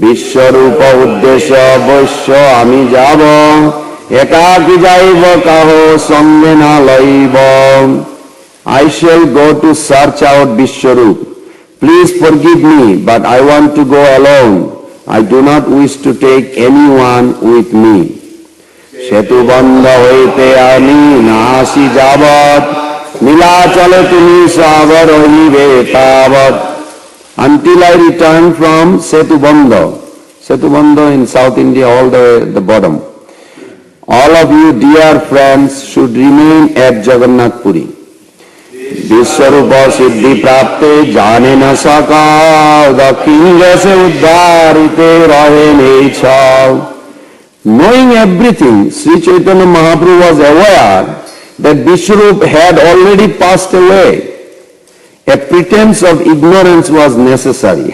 বিশ্বরূপ উদ্দেশ্য অবশ্য আমি যাব, একাকী যাইব কাহ সঙ্গে না লইব। I shall go to search out Vishwarup. Please forgive me, but I want to go alone. I do not wish to take anyone with me. সেতু বন্ধ হইতে আমি না আসি যাবৎ, নীলাচলে তুমি সাগর হইবে তাবৎ। Until I return from Setubandha. Setubandha in South India, all the way at the bottom. All of you dear friends should remain at Jagannath Puri. Vishwarupa Siddhi Prapte Jane na sakal, Dakhin jaise uddharite rahe nechal. Knowing everything, Sri Chaitanya Mahaprabhu was aware that Vishwarupa had already passed away. A pretense of ignorance was necessary,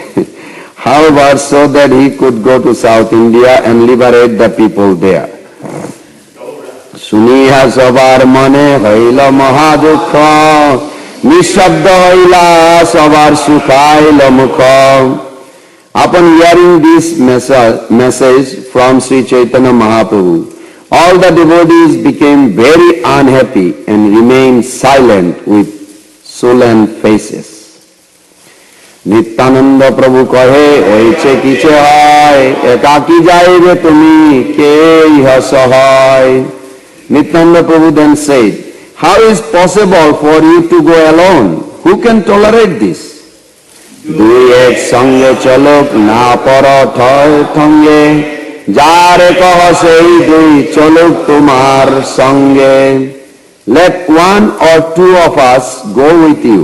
however, so that he could go to South India and liberate the people there. Suniha sabar mane haila mahadukha, nishabda haila sabar sukhaila mukha. Upon hearing this message from Sri Chaitanya Mahaprabhu, all the devotees became very unhappy and remained silent with sullen faces. Nityananda Prabhu kahe, oiche kiche hai, ekaki jaibe tumi, ke iha sahay. Nityananda Prabhu then said, how is possible for you to go alone? Who can tolerate this? Dui ek sange chalok na para thai thange, jare kaha sei dui chalok tumar sange. Let one or two of us go with you.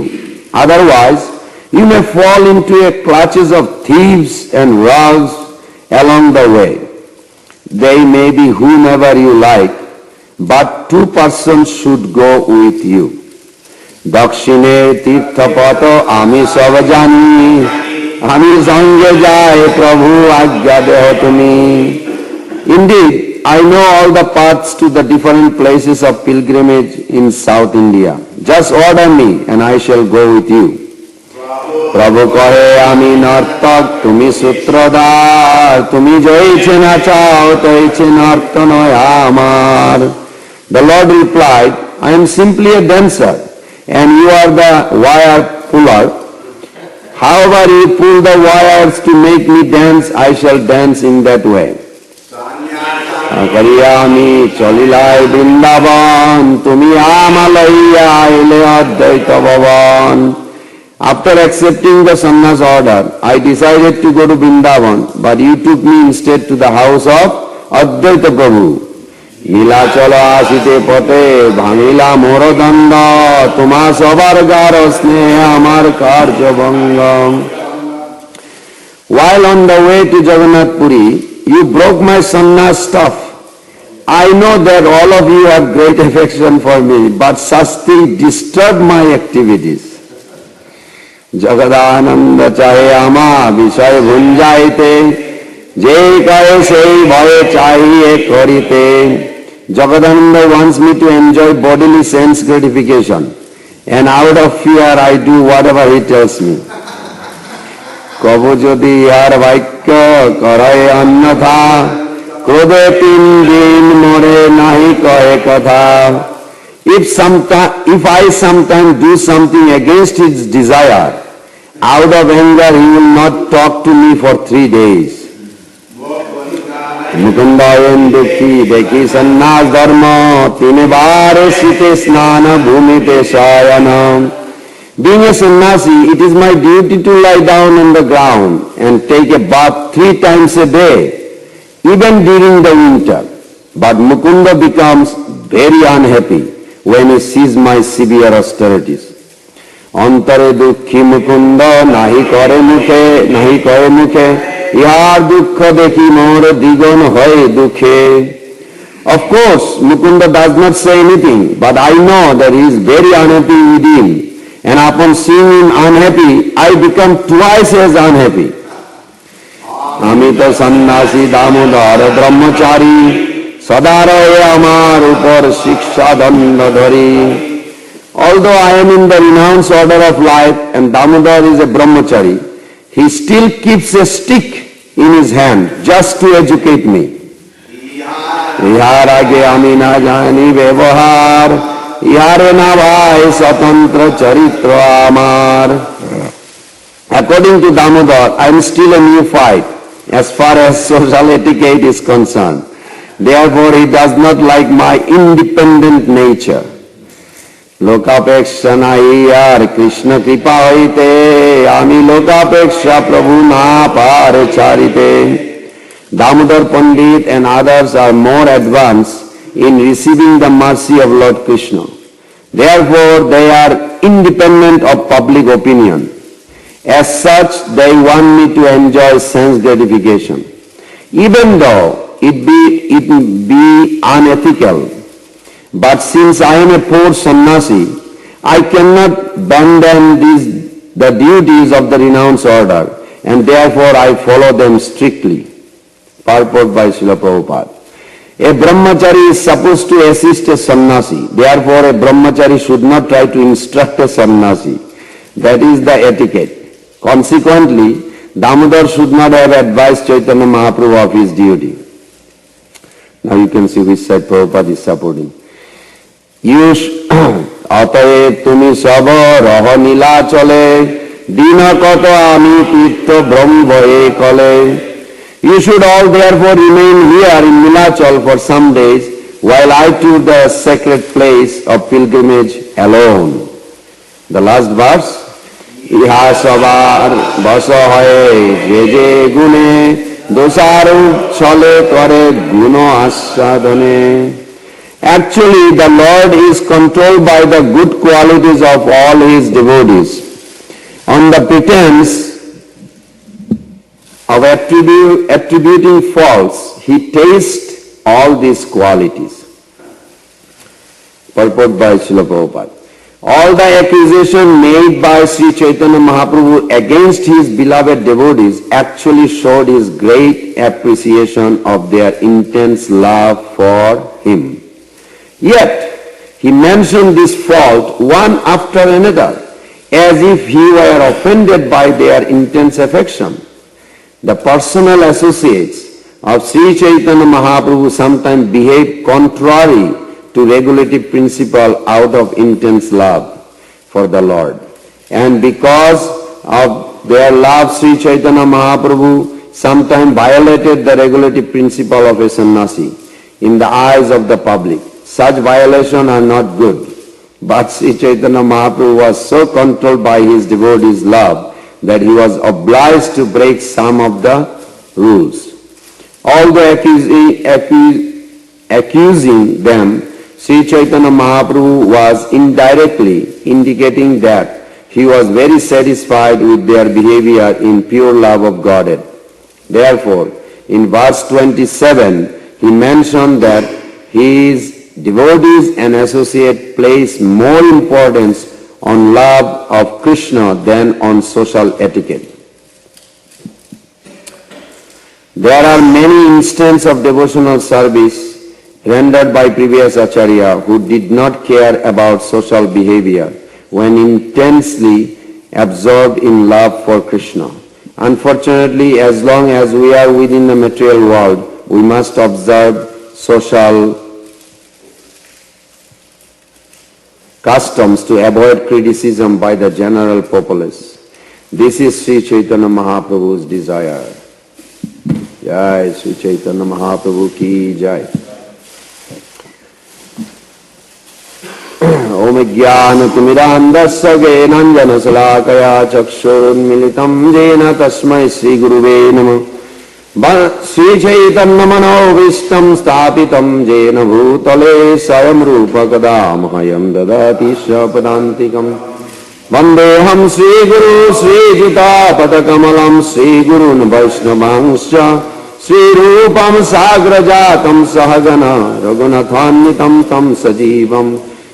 Otherwise, you may fall into a clutches of thieves and rogues along the way. They may be whomever you like, but two persons should go with you. Dakshine tirthapato ami savajani, ami sange jai Prabhu agya deho tumi. Indeed, I know all the paths to the different places of pilgrimage in South India. Just order me and I shall go with you. Prabhu kahe ami nartak, tumi sutradhar, tumi joiche na chao, toiche narta noy amar. The Lord replied, I am simply a dancer and you are the wire puller. However you pull the wires to make me dance, I shall dance in that way. Kariyami cholilai Vrindavan, tumi amalaiya ile advaita bhavan. After accepting the sannyas order, I decided to go to Vrindavan, but you took me instead to the house of Advaita Prabhu. Nilachala asite pote bhangila morodanda, tuma sabargaro sneha amar karya bhangam. While on the way to Jagannath Puri, you broke my sannyas stuff. I know that all of you have great affection for me, but such things disturb my activities. Jagadananda chahe ama vishay bhunjaite, je kare sei bhaye chahiye karite. Jagadananda wants me to enjoy bodily sense gratification, and out of fear I do whatever he tells me. Kabu jodi yar vaikya karay annatha, krodhe tin din more nahi kahe katha. If I sometime do something against his desire, out of anger he will not talk to me for 3 days. Mukundayan dukhi dekhi sannyas dharma, tine baar site snana bhumite shayana. Being a sannyasi, it is my duty to lie down on the ground and take a bath 3 times a day, even during the winter. But Mukunda becomes very unhappy when he sees my severe austerities. Antare dukhi Mukunda nahi kare mukhe, ihar dukkha dekhi mor digon hoy dukhe. Of course, Mukunda does not say anything, but I know that he is very unhappy within. And upon seeing him unhappy, I become twice as unhappy. Amita sannyasi damodar brahmachari, sadaraye amar upar shiksha danda dhari. Although I am in the renounced order of life and Damodar is a brahmachari, he still keeps a stick in his hand just to educate me. ইহার আগে আমি না জানি ব্যবহার, ইহারে না ভাই স্বতন্ত্র চরিত্র আমার. According to Damodar, I am still a neophyte as far as social etiquette is concerned. Therefore, he does not like my independent nature. লোকাপেক্ষা নাই আর কৃষ্ণ কৃপা হইতে, আমি লোকাপেক্ষা প্রভু না পারে ছাড়িতে. Damodar Pandit and others are more advanced in receiving the mercy of Lord Krishna. Therefore, they are independent of public opinion. As such, they want me to enjoy sense gratification, even though it be unethical. But since I am a poor sannyasi, I cannot abandon the duties of the renounced order, and therefore I follow them strictly. Purport by Srila Prabhupada. A brahmachari is supposed to assist a sannyasi. Therefore, a brahmachari should not try to instruct a sannyasi. That is the etiquette. Consequently, Damodar should not have advised Chaitanya Mahaprabhu of his duty. Now you can see which side Prabhupada is supporting. অতএব তুমি সব রহ নীলাচলে, দিন কত আমি তীর্থ ব্রহ্ময়ে কলে. You should all therefore remain here in Nilachal for some days, while I tour the sacred place of pilgrimage alone. The last verse. ইহা সবার বশ হয়ে যে যে গুণে, দোষার ছলে করে গুণ আস্বাদনে. Actually, the Lord is controlled by the good qualities of all his devotees. On the pretense of attributing faults, he tastes all these qualities. Purport by Srila Prabhupada. All the accusation made by Sri Chaitanya Mahaprabhu against his beloved devotees actually showed his great appreciation of their intense love for him. Yet, he mentioned this fault one after another, as if he were offended by their intense affection. The personal associates of Sri Chaitanya Mahaprabhu sometimes behave contrary to regulative principle out of intense love for the Lord. And because of their love, Sri Chaitanya Mahaprabhu sometimes violated the regulative principle of a sannyasi in the eyes of the public. Such violations are not good. But Sri Chaitanya Mahaprabhu was so controlled by his devotees' love that he was obliged to break some of the rules. Although accusing them, Sri Chaitanya Mahaprabhu was indirectly indicating that he was very satisfied with their behavior in pure love of Godhead. Therefore, in verse 27, he mentioned that his devotees and associates place more importance on love of Krishna than on social etiquette. There are many instances of devotional service rendered by previous Acharya who did not care about social behavior when intensely absorbed in love for Krishna. Unfortunately, as long as we are within the material world, we must observe social customs to avoid criticism by the general populace. This is Sri Chaitanya Mahaprabhu's desire. Jai Sri Chaitanya Mahaprabhu ki jai. Om Jnana Timirandasya Jnanjana Salakaya Chakshurunmilitam Jena Tasmai Sri Guruve Namah. Sri Chaitanya Manovistam Stapitam Jena Bhutale Sayam Rupa Kadamahayam Dadati Shapadantikam. Vandeham Sri Guru Sri Jita Padakamalam Sri Gurun Vaishnavangscha Sri Rupam Sagrajatam Sahagana Raghunathanitam Tam Sajivam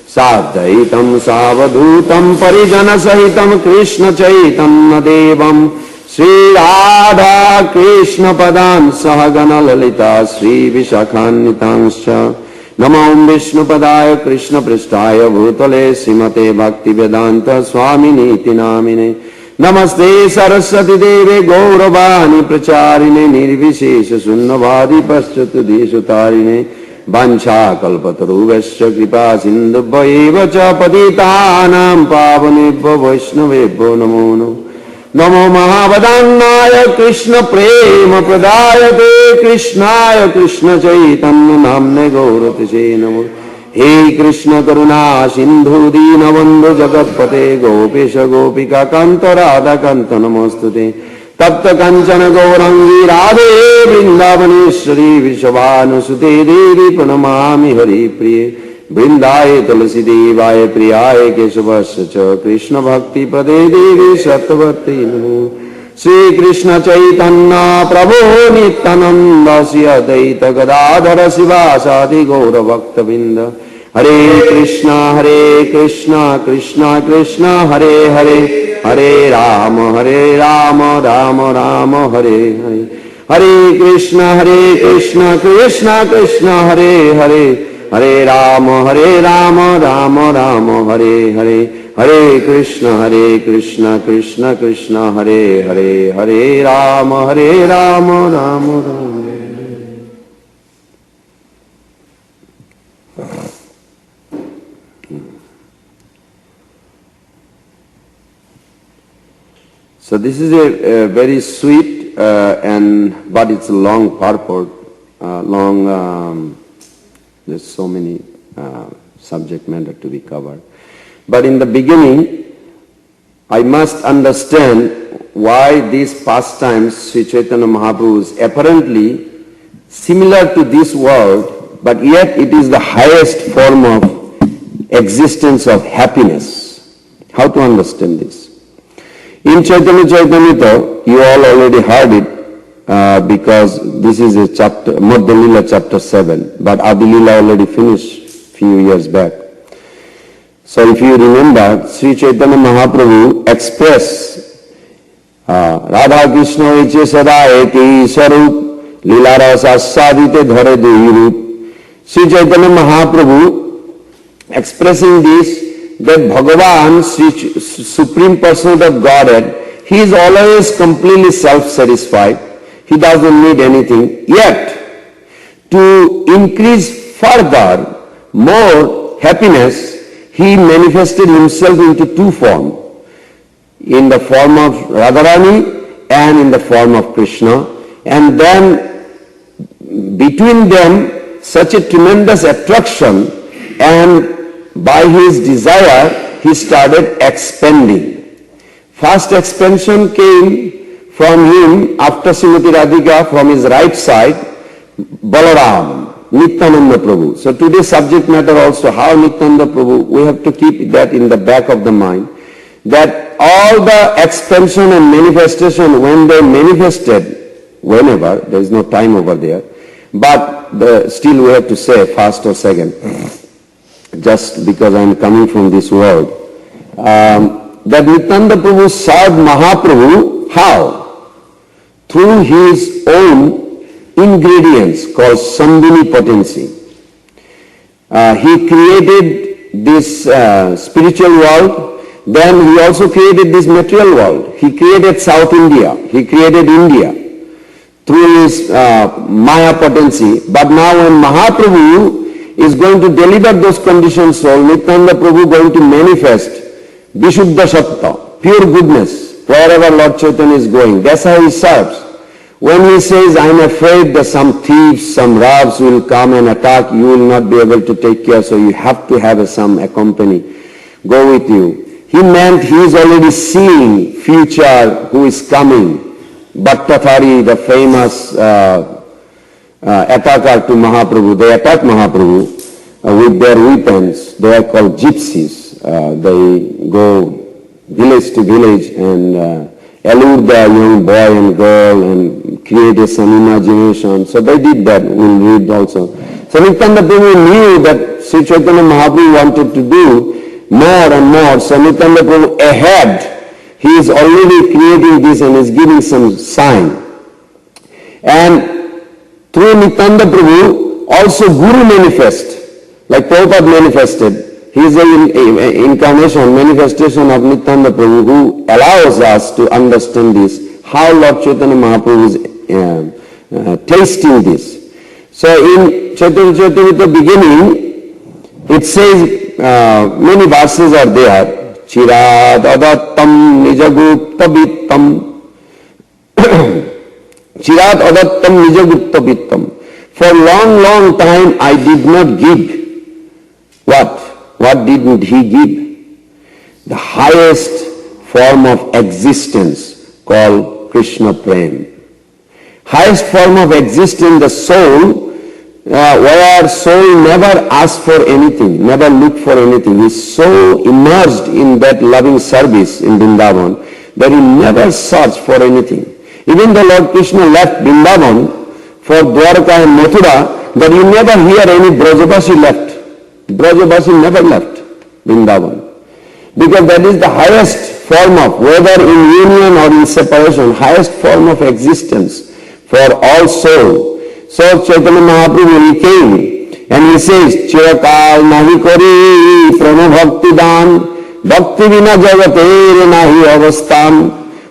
Sadhaitam Savadhutam Parijana Sahitam Krishna Chaitanya Devam Sri Radha Krishna Padan Sahagana Lalita Sri Vishakhannitangscha Namam Vishnu Padaya Krishna Prishtaya Bhutale Srimate Bhakti Vedanta Swamini Iti Namine Namaste Saraswati Deve Gauravani Pracharine Nirvishesha Sunnavadi Paschatu Deshutarine Vancha Kalpataruvasya Kripa Sindhubhaiva Cha Patitanam Pavanebhyo Vaishnavebhyo Namo Namo Mahavadannaya Krishna Prema Pradayate Krishnaya Krishna Chaitanya Namne Gauratise Namo He Krishna Karuna Sindhu Dinabandhu Jagatpate Gopesha Gopika Kanta Radha Kanta Namostute Tapta Kanchana Gaurangi Radhe Vrindavaneshwari Vishavanusute Devi Pranamami Hari Priye Vrindaye Tulasi Devaya Priyaye Keshavasya Cha Krishna Bhakti Pade Devi Sattavati Namo Sri Krishna Caitanya Prabhu Nityananda Sri Advaita Gadadhara Sivasadi Gaura Bhakta Binda Hare Krishna Krishna Krishna Hare Hare Hare Rama Rama Rama Hare Hare Hare Krishna Krishna Krishna Hare Hare Hare Rama Rama Rama Hare Hare Hare Krishna Krishna Krishna Hare Hare Hare Rama Rama Rama So this is a very sweet but it's a long purport, there's so many subject matter to be covered. But in the beginning, I must understand why these pastimes Sri Chaitanya Mahaprabhu is apparently similar to this world, but yet it is the highest form of existence of happiness. How to understand this? In Chaitanya Charitamrita, you all already heard it because this is a chapter, Madhya Lila chapter 7, but Adi Lila already finished few years back. So if you remember, Sri Chaitanya Mahaprabhu expressed Radha Krishna Iche Sada Eti Sarup Lila Rasa Sadite Dhare Dehi. Sri Chaitanya Mahaprabhu expressing this, that Bhagavan, Supreme Personality of Godhead, He is always completely self-satisfied. He doesn't need anything. Yet, to increase further, more happiness, He manifested Himself into two forms. In the form of Radharani and in the form of Krishna. And then, between them, such a tremendous attraction, and by his desire, he started expanding. First expansion came from him after Srimati Radhika, from his right side, Balaram, Nityananda Prabhu. So today's subject matter also, how Nityananda Prabhu, we have to keep that in the back of the mind, that all the expansion and manifestation, when they manifested, whenever, there is no time over there, but still we have to say first or second, just because I am coming from this world, that Nityananda Prabhu served Mahaprabhu, how? Through his own ingredients called Sambhini potency. He created this spiritual world, then he also created this material world. He created South India, he created India through his Maya potency. But now when Mahaprabhu is going to deliver those conditioned soul, Nityananda Prabhu going to manifest Vishuddha Sattva, pure goodness, wherever Lord Chaitanya is going. That's how he serves. When he says, I am afraid that some thieves, some robbers will come and attack, you will not be able to take care, so you have to have some accompany, go with you. He meant he is already seeing future who is coming. Bhattathari, the famous attacker to Mahaprabhu, they attack Mahaprabhu with their weapons. They are called gypsies. They go village to village and allure the young boy and girl and create some imagination. So they did that. We'll read also. So Nityananda Prabhu knew that Sri Chaitanya Mahaprabhu wanted to do more and more. So Nityananda Prabhu ahead, he is already creating this and is giving some sign. And through Nityananda Prabhu, also Guru manifest, like Prabhupada manifested. he is an incarnation, manifestation of Nityananda Prabhu who allows us to understand this, how Lord Chaitanya Mahaprabhu is tasting this. So in Chaitanya Charitamrita beginning, it says, many verses are there, Chirad adattam nijagupta vittam, Chirad adattam nijagupta vittam. For long time I did not give. What? What didn't he give? The highest form of existence called Krishna Prem. Highest form of existence, the soul, where soul never asks for anything, never looked for anything. He is so immersed in that loving service in Vrindavan that he never searched for anything. Even the Lord Krishna left Vrindavan for Dwarka and Mathura, that you never hear any Brajavasi left. Brajavasi never left Vrindavan. Because that is the highest form of, whether in union or in separation, highest form of existence for all soul. So Chaitanya Mahaprabhu, he came and he says, Chirakal nahi kori prama bhakti dan, bhakti vina jagater nahi avasthan.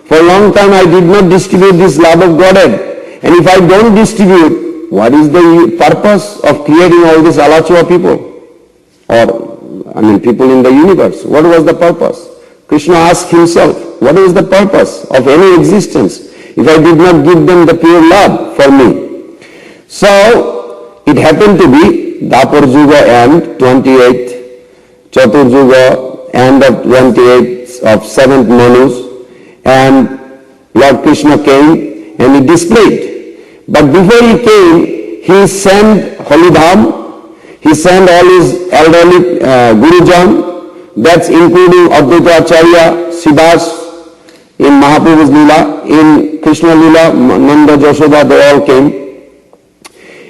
For a long time I did not distribute this love of Godhead. And if I don't distribute, what is the purpose of creating all these Alachua people? Or, people in the universe. What was the purpose? Krishna asked himself, what is the purpose of any existence if I did not give them the pure love for me? So, it happened to be Dapur Juga end, 28th, Chatur Juga end of 28th of 7th Manus, and Lord Krishna came and he displayed. But before he came, he sent Holidham, he sent all his elderly Gurujan, that's including Advaita Acharya, Siddhas, in Mahaprabhu's Leela, in Krishna Leela, Nanda, Jashoda, they all came.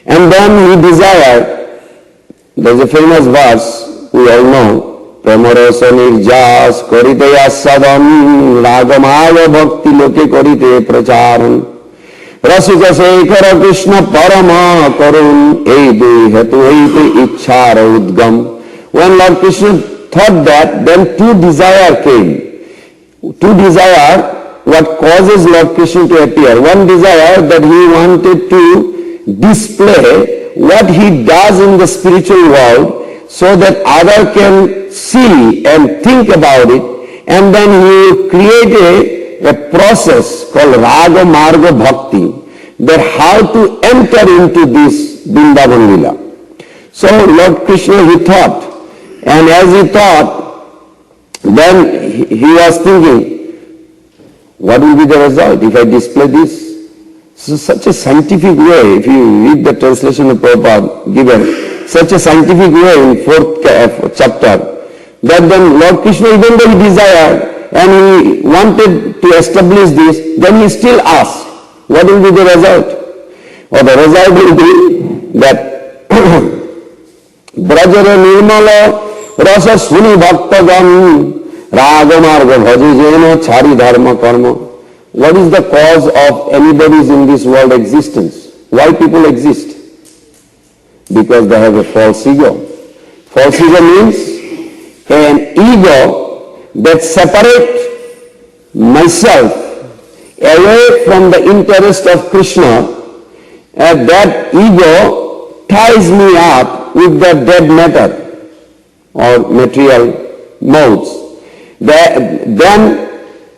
And then he desired, there's a famous verse, we all know, Pramorosa nirjas korite yasadam ragamaya bhakti loke korite pracharan Rasika Sekhara Krishna Parama Karun Eidu Hetu Eitu Ichhara Udgam. When Lord Krishna thought that, then two desire came. Two desire, what causes Lord Krishna to appear. One desire that he wanted to display what he does in the spiritual world so that other can see and think about it, and then he create a process called Raga Marga Bhakti, that how to enter into this Vrindavan Leela. So Lord Krishna, he thought, and as he thought, then he was thinking, what will be the result if I display this? So such a scientific way, if you read the translation of Prabhupada given, such a scientific way in 4th chapter, that then Lord Krishna, even though he desired, and he wanted to establish this, then he still asked, what will be the result? Or the result will be that Brajara Nirmala Rasa Suni Bhaktagam Ragamarga Bhajijena Chari Dharma Karma. What is the cause of anybody's in this world existence? Why people exist? Because they have a false ego. False ego means an ego that separate myself away from the interest of Krishna, and that ego ties me up with the dead matter or material modes. Then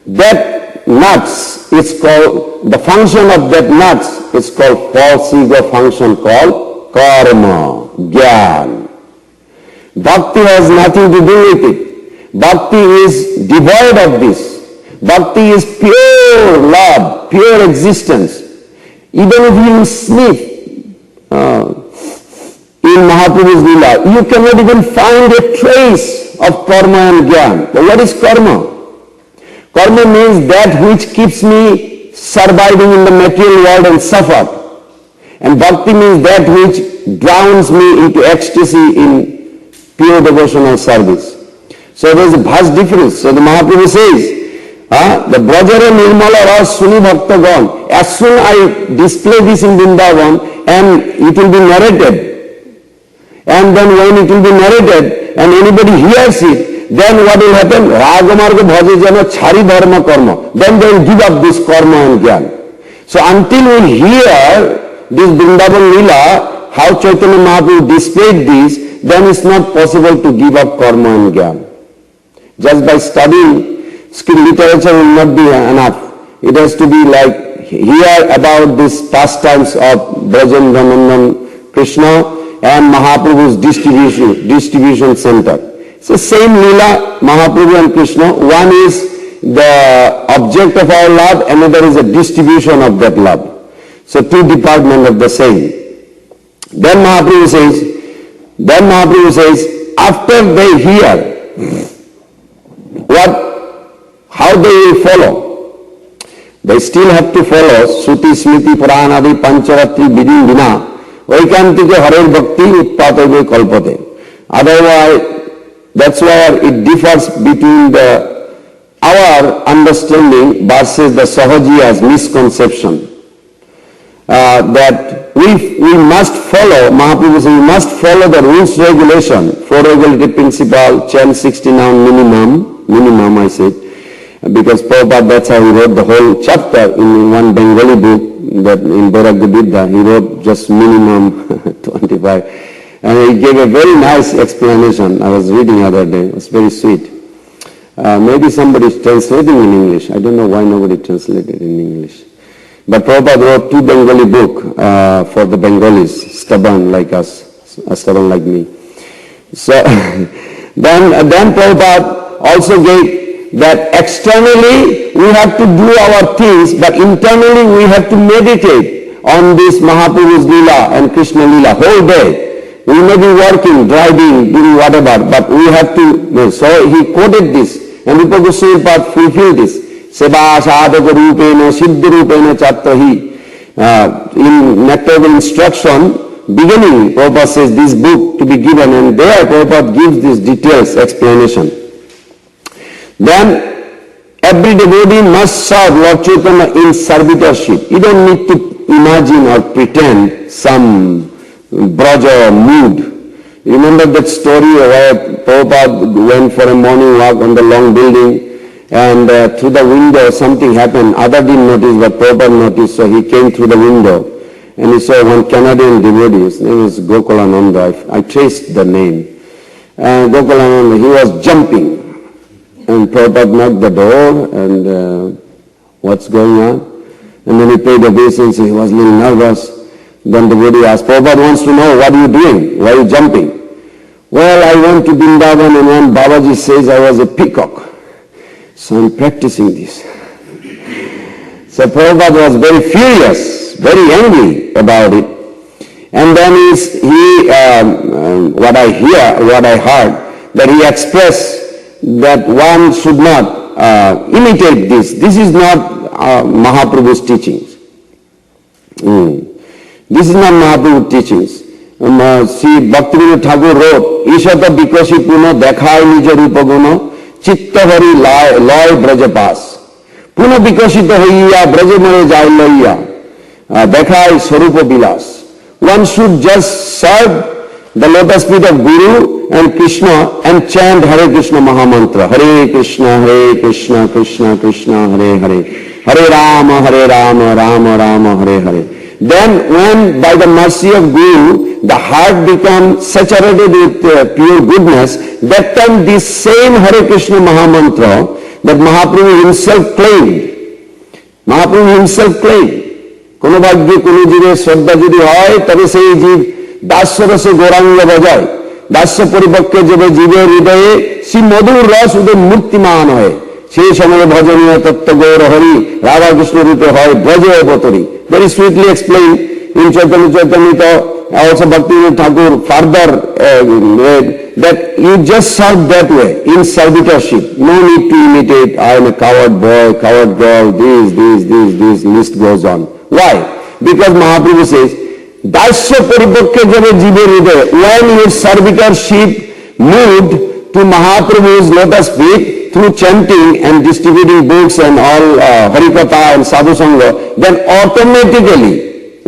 that nuts is called, the function of that nuts is called false ego function called karma, jnana. Bhakti has nothing to do with it. Bhakti is devoid of this. Bhakti is pure love, pure existence. Even if you sniff in Mahaprabhu's Leela, you cannot even find a trace of karma and jnana. But what is karma? Karma means that which keeps me surviving in the material world and suffer. And bhakti means that which drowns me into ecstasy in pure devotional service. So there is a vast difference. So the Mahaprabhu says, the Brajara Nirmala Ras Suni Bhaktagan. As soon I display this in Vrindavan, and it will be narrated. And then when it will be narrated, and anybody hears it, then what will happen? Ragamarga bhaje jana chari dharma karma. Then they will give up this karma and gyan. So until we hear this Vrindavan Leela, how Chaitanya Mahaprabhu displayed this, then it's not possible to give up karma and gyan. Just by studying skill literature will not be enough. It has to be like hear about these pastimes of Brajendra Krishna and Mahaprabhu's distribution center. It's the same Leela, Mahaprabhu and Krishna. One is the object of our love, another is a distribution of that love. So two departments of the same. Then Mahaprabhu says, after they hear, how they will follow? They still have to follow Shruti, Smriti, Puranadi, Pancharatri, Vidhi, Vina, Vaikantike Harer Bhakti, Utpatave Kalpate. Otherwise, that's why it differs between our understanding versus the Sahajiya's misconception. That we must follow, Mahaprabhu says, we must follow the rules, regulation, four regulatory principle, chant 69 minimum I said, because Prabhupada, that's how he wrote the whole chapter in one Bengali book, that in Vairagya Vidya, he wrote just minimum 25. And he gave a very nice explanation. I was reading the other day, it was very sweet. Maybe somebody is translating in English. I don't know why nobody translated in English. But Prabhupada wrote two Bengali book for the Bengalis, stubborn like us, stubborn like me. So then Prabhupada also gave that externally we have to do our things, but internally we have to meditate on this Mahaprabhu's Leela and Krishna Leela whole day. We may be working, driving, doing whatever, but we have to. So he quoted this, and Rupa Goswami Pad fulfilled this. Seva sadhaka rupena siddha rupena chattahi. In nectar instruction, beginning, Prabhupada says this book to be given, and there Prabhupada gives this details, explanation. Then every devotee must serve Lord Chaitanya in servitorship. You don't need to imagine or pretend some braja mood. Remember that story where Prabhupada went for a morning walk on the long building, and through the window something happened. Other didn't notice, but Prabhupada noticed, so he came through the window and he saw one Canadian devotee. His name is Gokulananda. I traced the name. Gokulananda, he was jumping. And Prabhupada knocked the door and what's going on? And then he paid obeisance, he was a little nervous. Then the devotee asked, Prabhupada wants to know, what are you doing? Why are you jumping? Well, I went to Vrindavan and when Babaji says I was a peacock, so I'm practicing this. So Prabhupada was very furious, very angry about it. And then what I heard, that he expressed that one should not imitate this. This is not Mahaprabhu's teachings. This is not Mahaprabhu's teachings. Sri Bhaktivinoda Thakur wrote, Ishata Bikoshi Puno Dekhai Nija Rupa Guno Chitta Hari Loy Brajapas. Puno Bikoshita Hoiya Brajamare Jai Loiya Dekhai Swarupa Bilas. One should just serve the lotus feet of Guru and Krishna and chant Hare Krishna Mahamantra. Hare Krishna, Krishna Krishna, Hare Hare. Hare Rama, Rama Rama, Hare Hare. Then when by the mercy of Guru, the heart becomes saturated with pure goodness, that time this same Hare Krishna Mahamantra that Mahaprabhu himself claimed. Kono bhagye kono jive shraddha jodi hoy, tabe sei jiv dasya rase goranga bajay. দাস্য পরিপক্ষে যেবে জীবের হৃদয়ে শ্রী মধুর রস উদয় মূর্তিমান হয়, সেই সময় ভজনীয় তত্ত্ব গৌর হরি রাধা কৃষ্ণ রূপে হয় ব্রজে অবতরী. Very sweetly explained in Chaitanya Caritamrta, also Bhaktivinoda Thakur further that you just serve that way in servitorship. No need to imitate, I am a coward boy, coward girl, this list goes on. Why? Because Mahaprabhu says, Dasya Paripakkha Java Jiva Hridaya, when your servitorship moved to Mahaprabhu's lotus feet through chanting and distributing books and all Harikatha and Sadhu Sangha, then automatically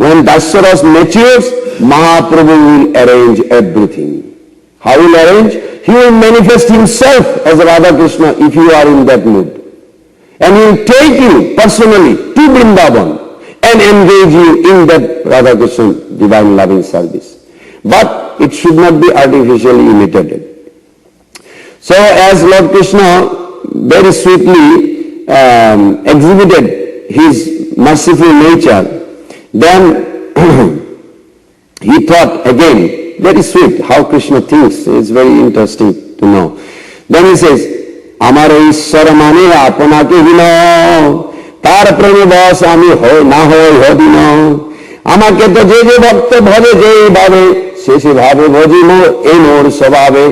when Dasya Ras matures, Mahaprabhu will arrange everything. How will arrange? He will manifest himself as Radha Krishna if you are in that mood. And he will take you personally to Vrindavan and engage you in that Radha Krishna divine loving service. But it should not be artificially imitated. So as Lord Krishna very sweetly exhibited his merciful nature, then he thought again, very sweet how Krishna thinks. It's very interesting to know. Then he says, আমার ঈশ্বর মানে আপনাকে হীন তার প্রেমে বশ আমি না হই হদিন আমাকে তো যে যে ভক্ত ভজে যেই ভাবে সে সে ভাবে ভজিব এই মোর স্বভাবে.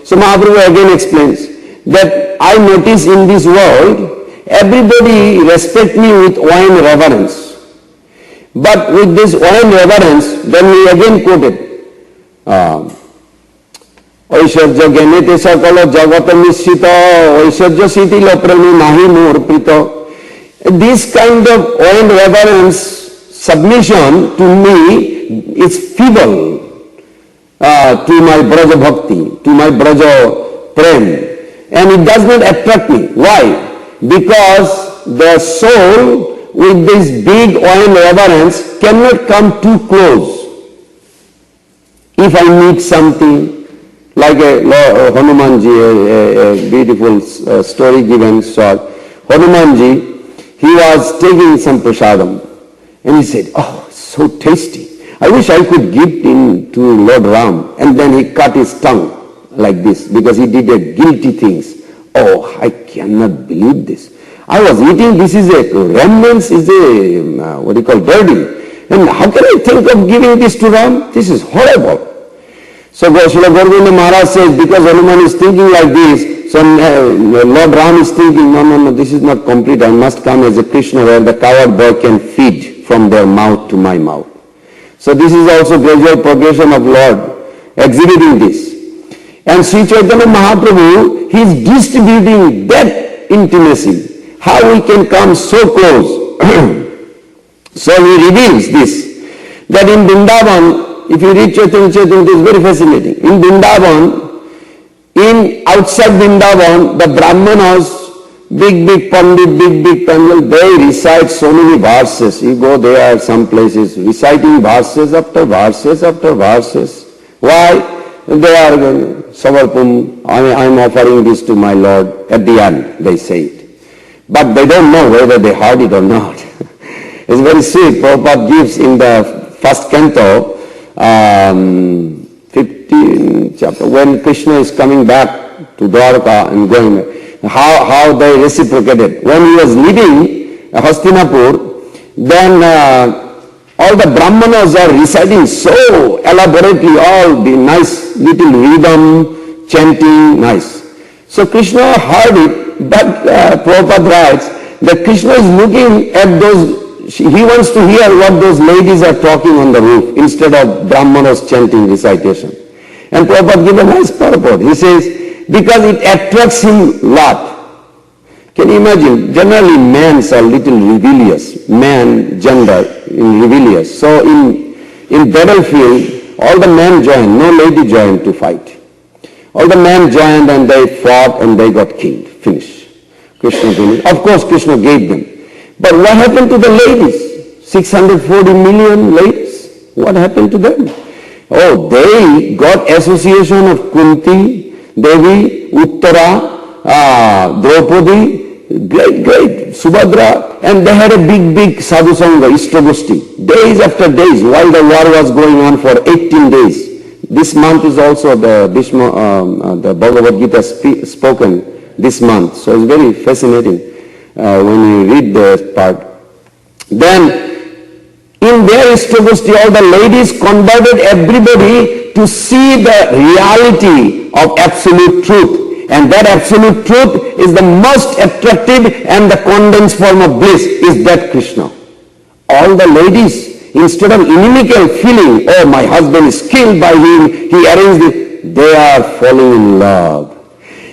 So Mahaprabhu again explains that I notice in this world everybody respect me with wine reverence, but with this wine reverence then we again quoted ঐশ্বর্য জ্ঞানীতে সকল জগত মিশ্রিত ঐশ্বর্য শিথিল প্রেমী নাহি মূর্পিত. This kind of own reverence submission to me is feeble to my Braja Bhakti, to my Braja Prem, and it does not attract me. Why? Because the soul with this big own reverence cannot come too close. If I need something, like Hanumanji, a beautiful story given short. Hanumanji, he was taking some prasadam and he said, oh, so tasty. I wish I could give in to Lord Ram. And then he cut his tongue like this because he did a guilty things. Oh, I cannot believe this. I was eating, this is a remnants, is a, what do you call, dirty. And how can I think of giving this to Ram? This is horrible. So Srila Govinda Maharaj says, because Hanuman is thinking like this, so Lord Ram is thinking, no, this is not complete. I must come as a Krishna where the coward boy can feed from their mouth to my mouth. So this is also gradual progression of Lord exhibiting this. And Sri Chaitanya Mahaprabhu, he is distributing that intimacy. How we can come so close. So he reveals this, that in Vrindavan, if you read Chaitanya Charitamrita, it is very fascinating. In Vrindavan, outside Vrindavan, the Brahmanas, big pandit, big panel, they recite so many verses. You go there, some places, reciting verses after verses after verses. Why? They are Savarpum, I am offering this to my Lord. At the end, they say it. But they don't know whether they heard it or not. It's very sweet. Prabhupada gives in the first canto, 15th chapter, when Krishna is coming back to Dwarka and going, how they reciprocated. When he was leaving Hastinapur, then all the Brahmanas are reciting so elaborately, all the nice little rhythm, chanting, nice. So Krishna heard it, but Prabhupada writes that Krishna is looking at those. He wants to hear what those ladies are talking on the roof instead of Brahmanas chanting recitation. And Prabhupada gives a nice purport. He says, because it attracts him a lot. Can you imagine? Generally, men are little rebellious. Man, gender, rebellious. So in battlefield, all the men joined, no lady joined to fight. All the men joined and they fought and they got killed. Finish. Krishna finished. Of course, Krishna gave them. But what happened to the ladies? 640 million ladies. What happened to them? Oh, they got association of Kunti, Devi, Uttara, Draupadi, great, Subhadra, and they had a big sadhu sangha, Ishtagoshti. Days after days, while the war was going on for 18 days. This month is also the Bhagavad Gita spoken this month. So it's very fascinating. When you read this part, then in their Ishtagoshti, all the ladies converted everybody to see the reality of absolute truth. And that absolute truth is the most attractive and the condensed form of bliss is that Krishna. All the ladies, instead of inimical feeling, oh, my husband is killed by him, he arranged it, they are falling in love.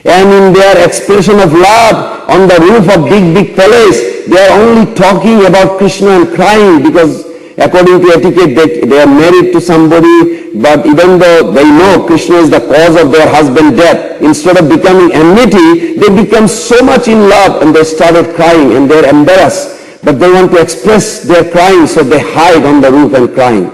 And in their expression of love, on the roof of big palace, they are only talking about Krishna and crying because according to etiquette, they are married to somebody, but even though they know Krishna is the cause of their husband's death, instead of becoming enmity, they become so much in love and they started crying and they're embarrassed. But they want to express their crying, so they hide on the roof and crying.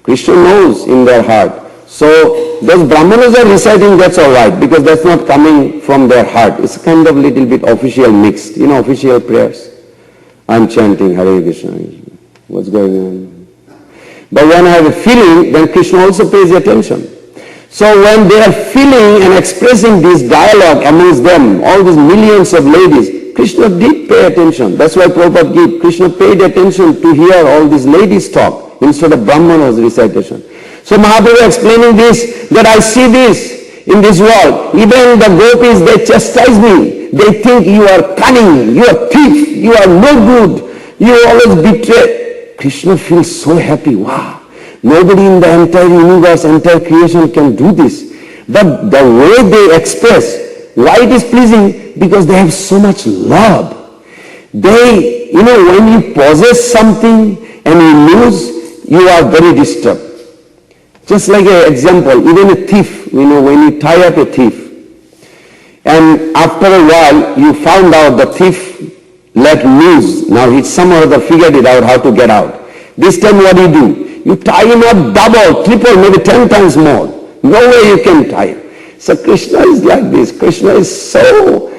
Krishna knows in their heart. So those Brahmanas are reciting, that's all right, because that's not coming from their heart. It's kind of little bit official mixed, official prayers. I'm chanting Hare Krishna. What's going on? But when I have a feeling, then Krishna also pays attention. So when they are feeling and expressing this dialogue amongst them, all these millions of ladies, Krishna did pay attention. That's why Prabhupada gave. Krishna paid attention to hear all these ladies talk instead of Brahmanas recitation. So Mahaprabhu explaining this, that I see this in this world. Even the gopis, they chastise me. They think you are cunning, you are thief, you are no good, you always betray. Krishna feels so happy. Wow, nobody in the entire universe, entire creation can do this. But the way they express, why it is pleasing? Because they have so much love. They, when you possess something and you lose, you are very disturbed. Just like an example, even a thief, when you tie up a thief, and after a while you found out the thief let loose. Now he somehow figured it out how to get out. This time what do? You tie him up double, triple, maybe 10 times more. No way you can tie him. So Krishna is like this. Krishna is so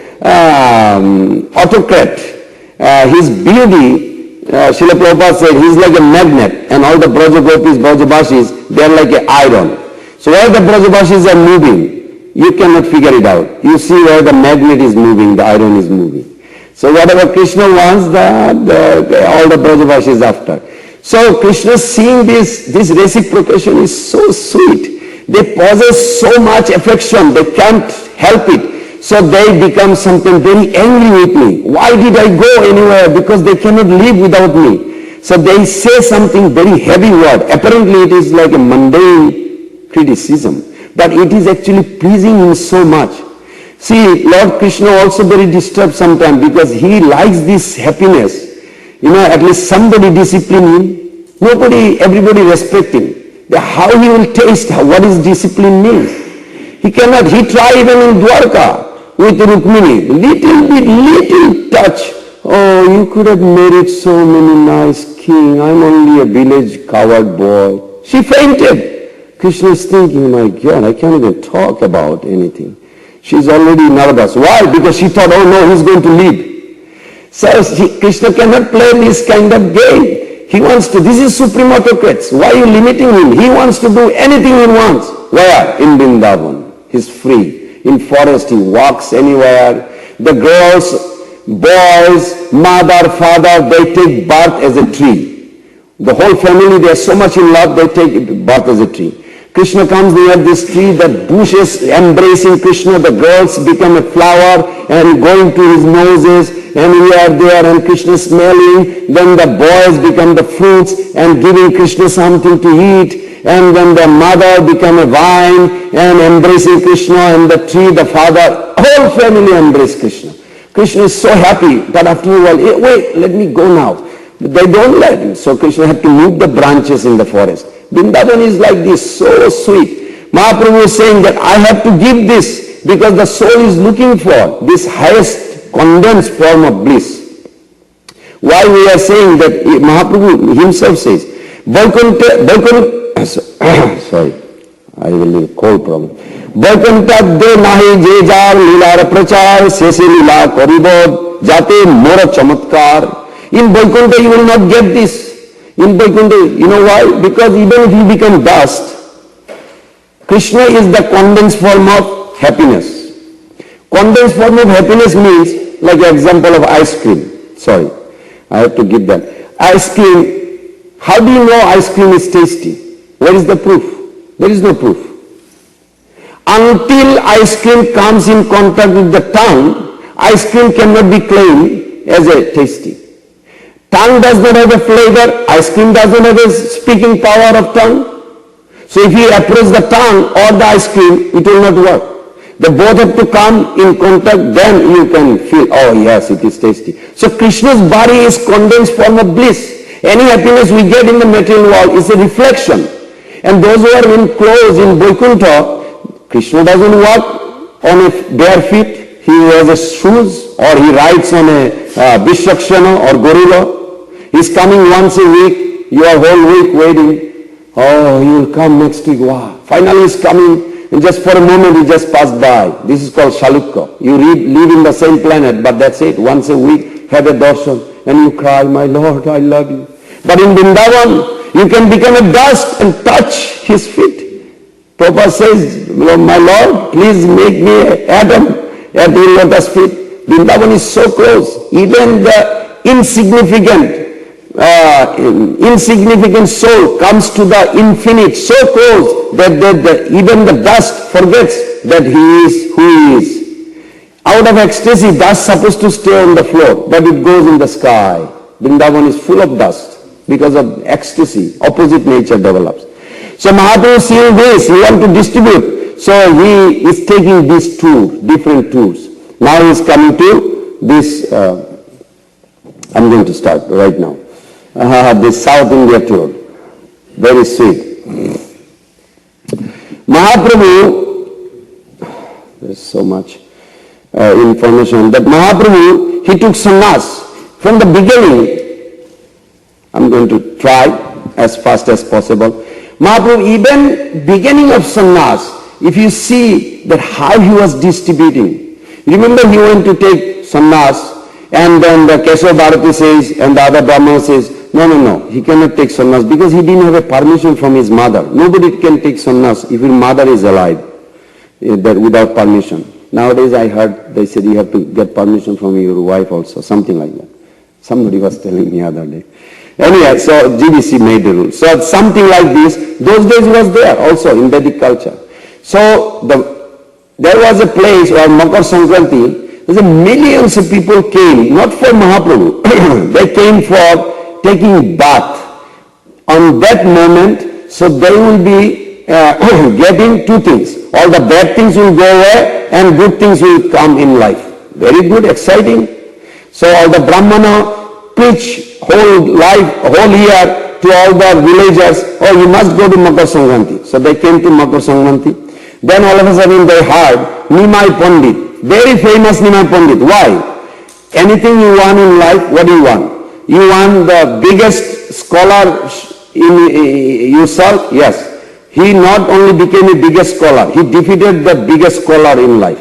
autocrat. His beauty, Srila Prabhupada said, he's like a magnet, and all the Brajagopis, Brajabashis, they're like an iron. So where the Brajabashis are moving, you cannot figure it out. You see where the magnet is moving, the iron is moving. So whatever Krishna wants, all the Brajabashis after. So Krishna seeing this reciprocation is so sweet. They possess so much affection, they can't help it. So they become something very angry with me. Why did I go anywhere? Because they cannot live without me. So they say something very heavy word. Apparently it is like a mundane criticism. But it is actually pleasing him so much. See, Lord Krishna also very disturbed sometimes because he likes this happiness. At least somebody discipline him. Everybody respect him. How he will taste what is discipline means. He cannot. He tried even in Dwarka with Rukmini. Little touch. Oh, you could have married so many nice king. I'm only a village coward boy. She fainted. Krishna is thinking, my God, I can't even talk about anything. She's already nervous. Why? Because she thought, oh no, he's going to leave. So Krishna cannot play this kind of game. He wants to, this is supreme autocrats. Why are you limiting him? He wants to do anything he wants. Where? In Vrindavan. He's free. In forest, he walks anywhere. The girls, boys, mother, father, they take birth as a tree. The whole family, they are so much in love, they take birth as a tree. Krishna comes near this tree, the bushes embracing Krishna, the girls become a flower and going to his noses, and we are there and Krishna smelling. Then the boys become the fruits and giving Krishna something to eat, and then the mother become a vine and embracing Krishna, and the tree, the father, whole family embrace Krishna. Krishna is so happy, but after a while, hey, wait, let me go now. They don't let him, so Krishna had to move the branches in the forest. Vrindavan is like this, so sweet. Mahaprabhu is saying that I have to give this because the soul is looking for this highest condensed form of bliss. Why we are saying that Mahaprabhu himself says, sorry, I will have a cold problem. Vaikuntha de nahi je jar lilar prachar sese lila koribod jate mora chamatkar. In Vaikuntha you will not get this. In Vaikuntha, you know why? Because even if you become dust, Krishna is the condensed form of happiness. Condensed form of happiness means, like an example of ice cream. Sorry, I have to give that. Ice cream, how do you know ice cream is tasty? Where is the proof? There is no proof. Until ice cream comes in contact with the tongue, ice cream cannot be claimed as a tasty. Tongue does not have a flavor, ice cream does not have a speaking power of tongue. So if you approach the tongue or the ice cream, it will not work. They both have to come in contact, then you can feel, oh yes, it is tasty. So Krishna's body is condensed form of bliss. Any happiness we get in the material world is a reflection. And those who are enclosed in Vaikuntha, Krishna doesn't walk on a bare feet. He wears a shoes, or he rides on a Bishakshana or gorilla. He's coming once a week. You are whole week waiting. Oh, he will come next week. Wow. Finally he's coming. And just for a moment he just passed by. This is called Shalukka. You live in the same planet, but that's it. Once a week, have a darshan. And you cry, my Lord, I love you. But in Vrindavan, you can become a dust and touch his feet. Prabhupada says, my Lord, please make me an atom at your lotus feet. Vrindavan is so close. Even the insignificant soul comes to the infinite so close that even the dust forgets that he is who he is. Out of ecstasy, dust is supposed to stay on the floor, but it goes in the sky. Vrindavan is full of dust because of ecstasy. Opposite nature develops. So Mahaprabhu seeing this, he wants to distribute. So he is taking these two different tours. Now he is coming to this, I'm going to start right now. This South India tour. Very sweet. Mahaprabhu, there's so much information, that Mahaprabhu, he took sannyas. From the beginning, I'm going to try as fast as possible. Mahaprabhu, even beginning of sannyas, if you see that how he was distributing. Remember he went to take sannyas, and then the Keshav Bharati says, and the other Brahmana says, no, he cannot take sannyas because he didn't have a permission from his mother. Nobody can take sannyas if his mother is alive without permission. Nowadays I heard they said you have to get permission from your wife also, something like that. Somebody was telling me other day. Anyway, so GBC made the rule. So something like this, those days was there also in Vedic culture. So there was a place where Makar Sankranti, millions of people came, not for Mahaprabhu, they came for taking bath. On that moment, so they will be getting two things. All the bad things will go away and good things will come in life. Very good, exciting. So all the Brahmana preach whole year to all the villagers, oh, you must go to Makar Sankranti. So they came to Makar Sankranti. Then all of a sudden they heard Nimai Pandit, very famous Nimai Pandit. Why? Anything you want in life, what do you want? You want the biggest scholar in yourself? Yes. He not only became a biggest scholar, he defeated the biggest scholar in life.